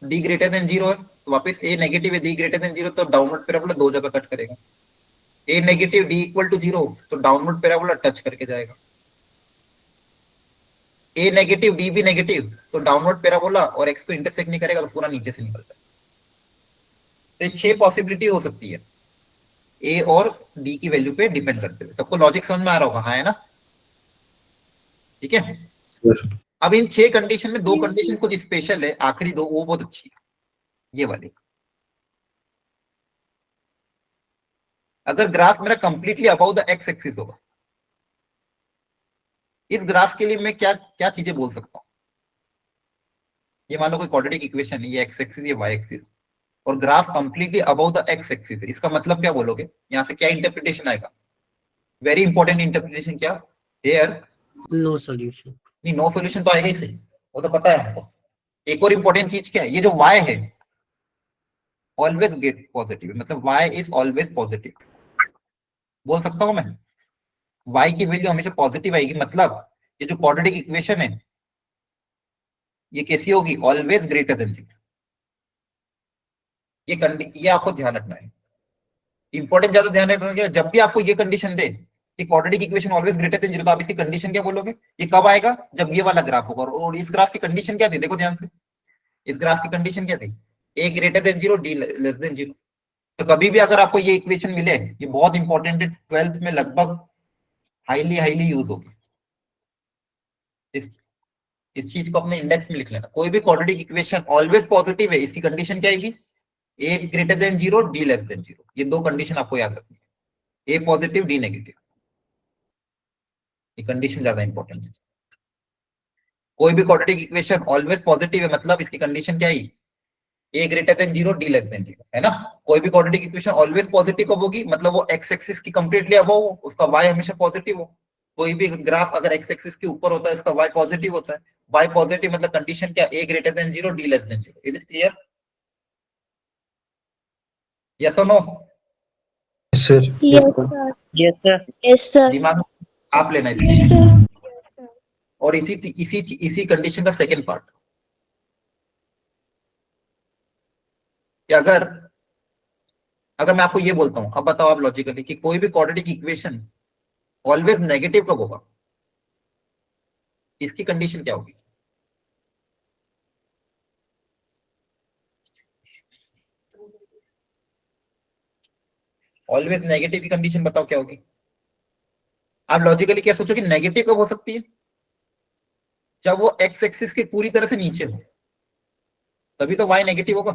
डी ग्रेटर देन 0 है, तो वापस ए नेगेटिव है, डी ग्रेटर देन 0, तो डाउनवर्ड पैराबोला 2 जगह कट करेगा। ए नेगेटिव डी इक्वल टू 0, तो डाउनवर्ड पैराबोला टच करके जाएगा। ए नेगेटिव डी भी नेगेटिव, तो डाउनवर्ड पैराबोला और एक्स को इंटरसेक्ट नहीं करेगा, तो पूरा नीचे से निकलता है। तो 6 पॉसिबिलिटी हो सकती है ए और डी की वैल्यू पे डिपेंड करते हुए। सबको लॉजिक समझ में आ रहा होगा, हाँ है ना? ठीक है सर। अब इन 6 कंडीशन में 2 कंडीशन कुछ स्पेशल है, आखिरी 2 वो बहुत अच्छी है, ये वाली। अगर ग्राफ मेरा completely about the x axis होगा, इस ग्राफ के लिए मैं क्या क्या चीजें बोल सकता हूँ? ये मान लो कोई क्वाड्रेटिक इक्वेशन है, ये एक्स एक्सिस ये वाई एक्सिस, और graph completely about the x axis है, इसका मतलब क्या बोलोगे? यहाँ से क्या इंटरप्रिटेशन आएगा? वेरी इंपॉर्टेंट इंटरप्रिटेशन क्या? Here no solution. नहीं, नो सॉल्यूशन तो आएगा ही सही, वो तो पता है हमको। एक और इंपॉर्टेंट चीज क्या है? ये जो y है ऑलवेज गेट पॉजिटिव, मतलब y इज ऑलवेज पॉजिटिव। बोल सकता हूं मैं y की वैल्यू हमेशा पॉजिटिव आएगी, मतलब ये जो क्वाड्रेटिक इक्वेशन है ये कैसी होगी? Always greater than 0। ये आपको ध्यान रखना है, इंपॉर्टेंट ज्यादा ध्यान रखना है। जब भी आपको ये कंडीशन दे कि quadratic equation always greater than 0, तो आप इसकी कंडीशन क्या बोलोगे? ये कब आएगा? जब ये वाला ग्राफ होगा। और इस ग्राफ की कंडीशन क्या थी? देखो ध्यान से, इस ग्राफ की कंडीशन क्या थी? A greater than 0, D less than 0। तो कभी भी अगर आपको ये इक्वेशन मिले, ये बहुत इंपॉर्टेंट है, 12th में लगभग हाईली यूज होगी। इस चीज को अपने इंडेक्स में लिख लेना। कोई भी क्वाड्रेटिक इक्वेशन ऑलवेज पॉजिटिव है, इसकी कंडीशन क्या आएगी? A greater than 0, D less than 0। ये 2 कंडीशन आपको याद रखनी है, ए पॉजिटिव डी नेगेटिव। ये कंडीशन ज्यादा इंपॉर्टेंट है। कोई भी क्वाड्रेटिक इक्वेशन ऑलवेज पॉजिटिव है, मतलब इसकी कंडीशन क्या आई? A greater than 0, D less than 0, है ना? कोई भी क्वाड्रेटिक इक्वेशन ऑलवेज पॉजिटिव कब होगी? मतलब वो एक्स एक्सिस की कंप्लीटली अबव हो, उसका वाई हमेशा पॉजिटिव हो। कोई भी ग्राफ अगर एक्स एक्सिस के ऊपर होता है, इसका वाई पॉजिटिव होता है। वाई पॉजिटिव मतलब कंडीशन क्या? A greater than 0, D less than 0। Is it clear? Yes और no? Sir. Yes, sir. Yes sir. Yes, sir. दिमाग आप लेना इसलिए। और इसी कंडीशन का सेकंड पार्ट कि अगर मैं आपको ये बोलता हूं, अब बताओ आप लॉजिकली कि कोई भी क्वाड्रेटिक इक्वेशन ऑलवेज नेगेटिव कब होगा? इसकी कंडीशन क्या होगी? ऑलवेज नेगेटिव की कंडीशन बताओ क्या होगी? आप लॉजिकली क्या सोचो कि नेगेटिव कब हो सकती है? जब वो एक्स एक्सिस के पूरी तरह से नीचे हो, तभी तो वाई नेगेटिव होगा।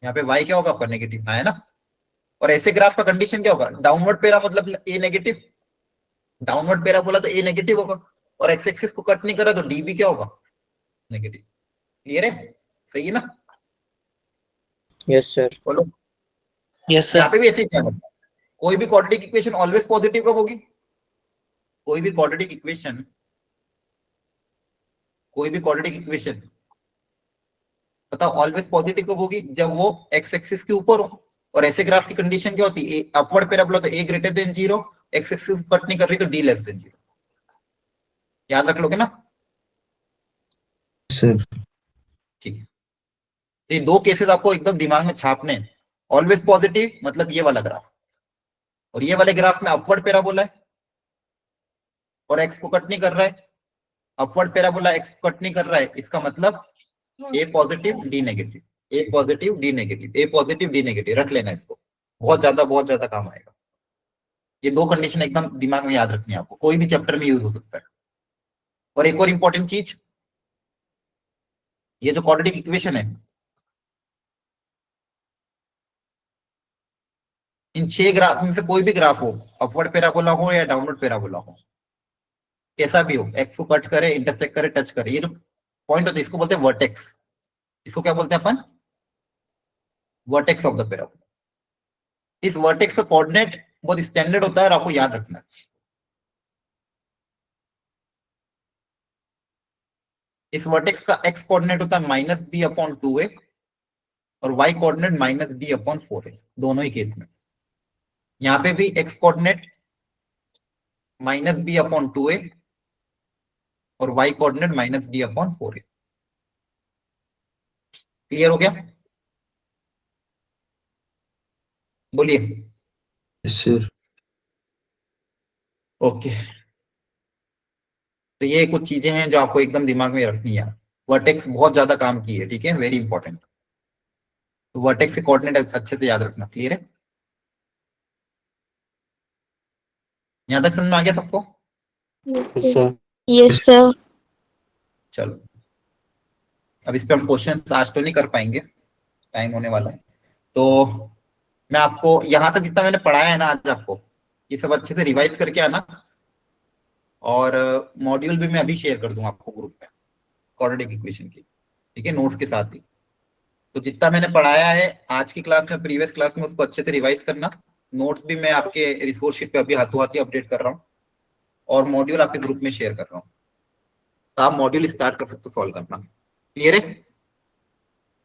यहाँ पे वाई क्या होगा आपका? नेगेटिव, है ना? और ऐसे ग्राफ का कंडीशन क्या होगा? डाउनवर्ड पैरा मतलब ए नेगेटिव, डाउनवर्ड पैरा बोला तो ए नेगेटिव होगा, और एक्स एक्सिस को कट नहीं करा तो डी भी क्या होगा? नेगेटिव। क्लियर है? सही है ना? Yes sir. बोलो। यस यहाँ सर। पे भी ऐसे ही क्या होगा? कोई भी क्वाड्रेटिक इक्वेशन ऑलवेज पॉजिटिव कब होगी? कोई भी क्वाड्रेटिक इक्वेशन बताओ ऑलवेज पॉजिटिव कब होगी? जब वो एक्स एक्सिस के ऊपर हो। और ऐसे ग्राफ की कंडीशन क्या होती है? अपवर्ड पैराबोला तो A greater than 0, X axis cut नहीं कर रही तो डी लेस देन 0। याद रख लोगे ना? सर। ठीक है, ये 2 केसेस आपको एकदम दिमाग में छापने। ऑलवेज पॉजिटिव मतलब ये वाला ग्राफ, और ये वाले ग्राफ में अपवर्ड पैराबोला है और एक्स को कट नहीं कर रहा है। अपवर्ड पैराबोला एक्स को कट नहीं कर रहा है, इसका मतलब ए पॉजिटिव डी नेगेटिव, ए पॉजिटिव डी नेगेटिव, ए पॉजिटिव डी नेगेटिव। रख लेना इसको, बहुत ज्यादा काम आएगा। ये 2 कंडीशन एकदम दिमाग में याद रखनी है आपको, कोई भी चैप्टर में यूज हो सकता है। और एक और इंपॉर्टेंट चीज, ये जो क्वाड्रेटिक इक्वेशन है, इन 6 ग्राफ में से कोई भी ग्राफ हो, अपवर्ड पैराबोला हो या डाउनवर्ड पैराबोला हो, कैसा भी हो, एक्स को कट करे, इंटरसेक्ट करे, टच करे, ये जो पॉइंट होता है इसको बोलते हैं वर्टेक्स। इसको क्या बोलते हैं अपन? Vertex of the parabola. इस वर्टेक्स का कोऑर्डिनेट बहुत स्टैंडर्ड होता है और आपको याद रखना है। इस वर्टेक्स का एक्स कोऑर्डिनेट होता है -b/2a और y coordinate minus d upon 4 है, दोनों ही केस में। यहाँ पे भी x coordinate minus b upon 2a और y coordinate minus d upon 4 है। क्लियर हो गया? बोलिए। Yes sir. ओके, तो ये कुछ चीजें हैं जो आपको एकदम दिमाग में रखनी है। वर्टेक्स बहुत ज्यादा काम की है, ठीक है, वेरी इंपॉर्टेंट। तो वर्टेक्स के कोऑर्डिनेट अच्छे से याद रखना। क्लियर है? यहां तक समझ में आ गया सबको? Yes, sir. Yes, sir. चलो, अब इस पे हम क्वेश्चन आज तो नहीं कर पाएंगे, टाइम होने वाला है। तो मैं आपको यहां तक जितना मैंने पढ़ाया है ना आज आपको, ये सब अच्छे से रिवाइज करके आना। और मॉड्यूल भी मैं अभी शेयर कर दूंगा आपको ग्रुप में, क्वाड्रेटिक इक्वेशन की, ठीक है, नोट्स के साथ ही। तो जितना मैंने पढ़ाया है आज की क्लास में, प्रीवियस क्लास में, उसको अच्छे से रिवाइज करना। नोट्स भी मैं आपके रिसोर्स शीट पे अभी हाथों हाथ ही अपडेट कर रहा हूँ, और मॉड्यूल आपके ग्रुप में शेयर कर रहा हूँ। तो आप मॉड्यूल स्टार्ट कर सकते हो सॉल्व करना। क्लियर है?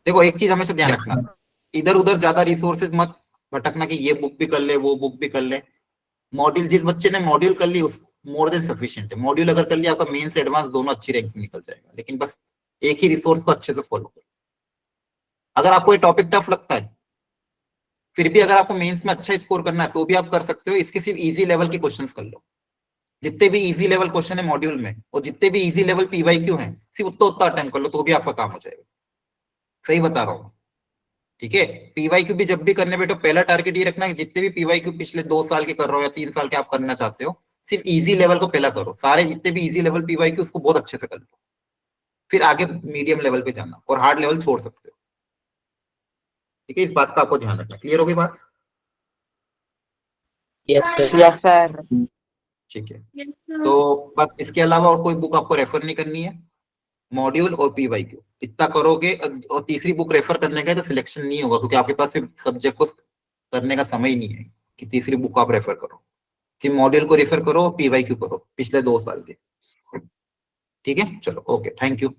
देखो, एक चीज हमेशा ध्यान रखना, इधर उधर ज्यादा रिसोर्सेज मत भटकना कि ये बुक भी कर ले, वो बुक भी कर ले। मॉड्यूल, जिस बच्चे ने मॉड्यूल कर ली उस मोर देन सफिशिएंट है। मॉड्यूल अगर कर लिया, आपका मेन से एडवांस दोनों अच्छी रैंक में निकल जाएगा। लेकिन बस एक ही रिसोर्स को अच्छे से फॉलो करो। अगर आपको ये टॉपिक टफ लगता है, फिर भी अगर आपको मेंस में अच्छा स्कोर करना है, तो भी आप कर सकते हो। इसके सिर्फ इजी लेवल के क्वेश्चंस कर लो। जितने भी इजी लेवल क्वेश्चन है मॉड्यूल में, और जितने भी इजी लेवल पीवाईक्यू हैं, सिर्फ उतना अटेम्प्ट कर लो, तो भी आपका काम हो जाएगा। सही बता रहा हूँ, ठीक है? पीवाईक्यू भी जब भी करने बैठो, पहला टारगेट ये रखना कि जितने भी पीवाईक्यू पिछले 2 साल के कर रहे हो या 3 साल के आप करना चाहते हो, सिर्फ इजी लेवल को पहला करो। सारे जितने भी इजी लेवल पीवाईक्यू उसको बहुत अच्छे से कर लो, फिर आगे मीडियम लेवल पे जाना, और हार्ड लेवल छोड़ सकते हो। ठीक है, इस बात का आपको ध्यान रखना। क्लियर होगी बात? Yes, sir. Yes, sir. ठीक है, तो बस इसके अलावा और कोई बुक आपको रेफर नहीं करनी है। मॉड्यूल और पीवाईक्यू इतना करोगे, और तीसरी बुक रेफर करने का तो सिलेक्शन नहीं होगा, क्योंकि आपके पास सब्जेक्ट को करने का समय ही नहीं है कि तीसरी बुक आप रेफर करो। सिर्फ मॉड्यूल को रेफर करो, पीवाईक्यू करो पिछले 2 साल के। ठीक है, चलो, ओके, थैंक यू।